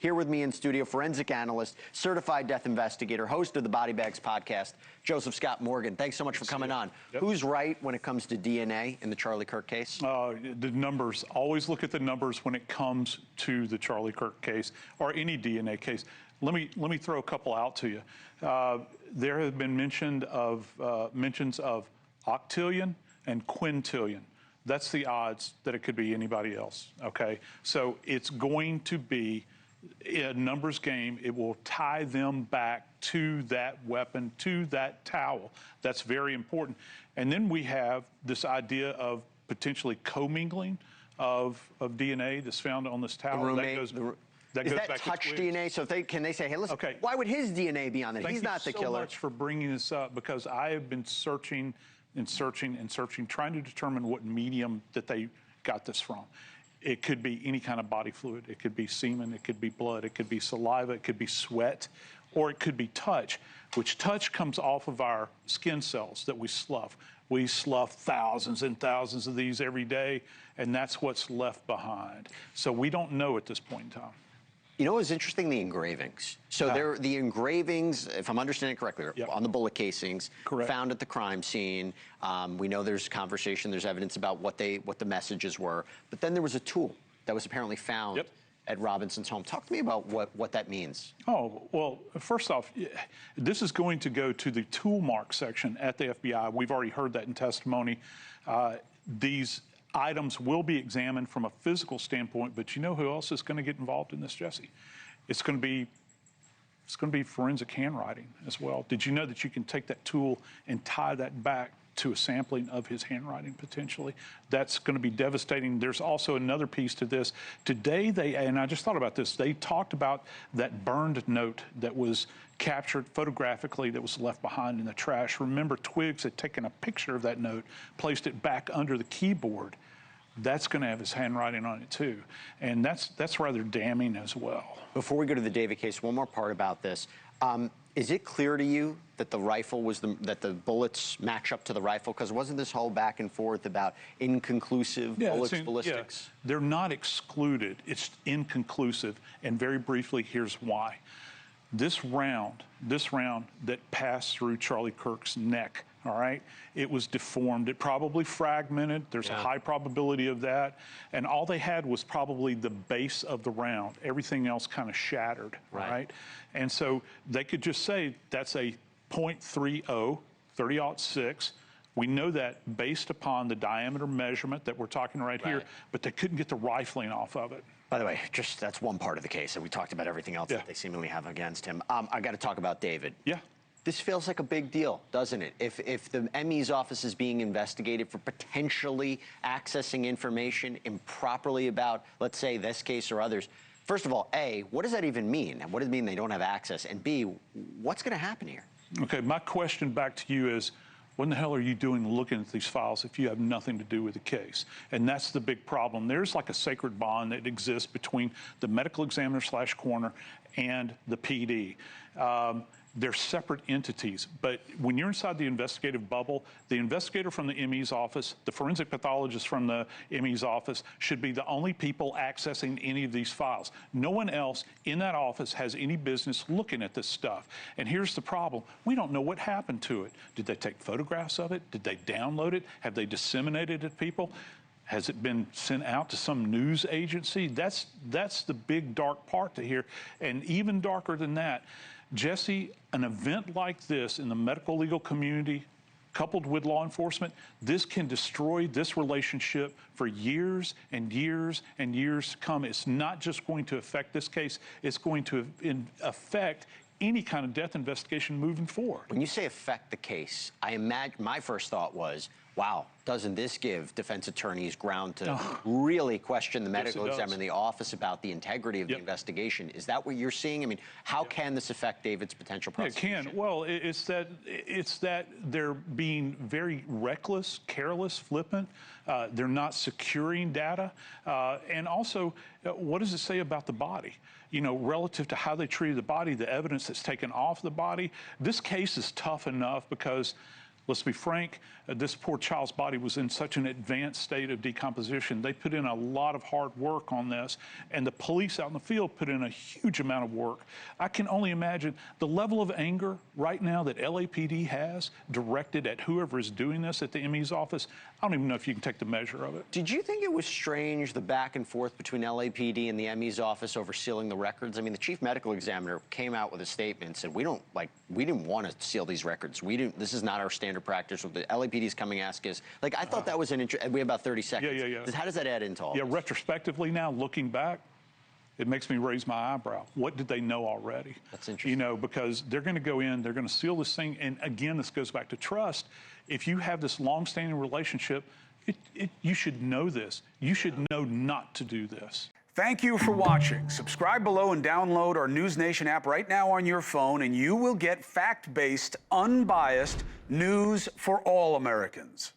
Here with me in studio, forensic analyst, certified death investigator, host of the Body Bags podcast, Joseph Scott Morgan. Thanks so much for coming on. Yep. Who's right when it comes to DNA in the Charlie Kirk case? The numbers. Always look at the numbers when it comes to the Charlie Kirk case or any DNA case. Let me throw a couple out to you. There have been mentions of octillion and quintillion. That's the odds that it could be anybody else, okay? So it's going to be a numbers game. It will tie them back to that weapon, to that towel. That's very important. And then we have this idea of potentially commingling of DNA that's found on this towel. The roommate, Is that back to touch Twiggs. DNA? So can they say, hey, listen, Okay. why would his DNA be on it? He's not the killer. Thank you so much for bringing this up, because I have been searching and searching and searching, trying to determine what medium that they got this from. It could be any kind of body fluid. It could be semen, it could be blood, it could be saliva, it could be sweat, or it could be touch, which touch comes off of our skin cells that we slough. We slough thousands and thousands of these every day, and that's what's left behind. So we don't know at this point in time. You know what's interesting? The engravings. So the engravings, if I'm understanding correctly, Yep. on the bullet casings, Correct. found at the crime scene. We know there's conversation, there's evidence about what the messages were. But then there was a tool that was apparently found Yep. at Robinson's home. Talk to me about what that means. Oh, well, first off, this is going to go to the tool mark section at the FBI. We've already heard that in testimony. These items will be examined from a physical standpoint, but you know who else is going to get involved in this, Jesse? It's going to be forensic handwriting as well. Did you know that you can take that tool and tie that back to a sampling of his handwriting potentially? That's going to be devastating. There's also another piece to this. Today and I just thought about this, they talked about that burned note that was captured photographically that was left behind in the trash. Remember, Twiggs had taken a picture of that note, placed it back under the keyboard. That's going to have his handwriting on it too. And that's rather damning as well. Before we go to the David case, one more part about this. Is it clear to you that the rifle was that the bullets match up to the rifle? Because wasn't this whole back and forth about inconclusive ballistics? Yeah, they're not excluded. It's inconclusive. And very briefly, here's why. This round that passed through Charlie Kirk's neck, all right, it was deformed. It probably fragmented. There's a high probability of that. And all they had was probably the base of the round. Everything else kind of shattered, right? And so they could just say that's a .30, 30-06. We know that based upon the diameter measurement that we're talking right here, but they couldn't get the rifling off of it. By the way, that's one part of the case, and we talked about everything else that they seemingly have against him. I got to talk about David. Yeah. This feels like a big deal, doesn't it? If the ME's office is being investigated for potentially accessing information improperly about, let's say, this case or others, first of all, A, what does that even mean? And what does it mean they don't have access? And B, what's going to happen here? Okay, my question back to you is, what in the hell are you doing looking at these files if you have nothing to do with the case? And that's the big problem. There's like a sacred bond that exists between the medical examiner / coroner and the PD. They're separate entities, but when you're inside the investigative bubble, the investigator from the ME's office, the forensic pathologist from the ME's office should be the only people accessing any of these files. No one else in that office has any business looking at this stuff. And here's the problem. We don't know what happened to it. Did they take photographs of it? Did they download it? Have they disseminated it to people? Has it been sent out to some news agency? That's the big dark part to here. And even darker than that, Jesse, an event like this in the medical legal community, coupled with law enforcement, this can destroy this relationship for years and years and years to come. It's not just going to affect this case, it's going to affect any kind of death investigation moving forward. When you say affect the case, I imagine my first thought was, wow, doesn't this give defense attorneys ground to really question the medical examiner in the office about the integrity of the investigation? Is that what you're seeing? I mean, how can this affect David's potential prosecution? It can. Well, it's that they're being very reckless, careless, flippant. They're not securing data. And also, what does it say about the body? You know, relative to how they treated the body, the evidence that's taken off the body. This case is tough enough because Let's be frank, this poor child's body was in such an advanced state of decomposition. They put in a lot of hard work on this, and the police out in the field put in a huge amount of work. I can only imagine the level of anger right now that LAPD has directed at whoever is doing this at the ME's office. I don't even know if you can take the measure of it. Did you think it was strange, the back and forth between LAPD and the ME's office over sealing the records? I mean, the chief medical examiner came out with a statement and said, we didn't want to seal these records. This is not our standard practice. What the LAPD is coming to ask is, like, I thought that was an interesting, we have about 30 seconds. Yeah. How does that add into all Yeah, this? retrospectively now, looking back, it makes me raise my eyebrow. What did they know already? That's interesting. You know, because they're going to go in, they're going to seal this thing. And again, this goes back to trust. If you have this long-standing relationship, you should know this. You should know not to do this. Thank you for watching. Subscribe below and download our News Nation app right now on your phone, and you will get fact-based, unbiased news for all Americans.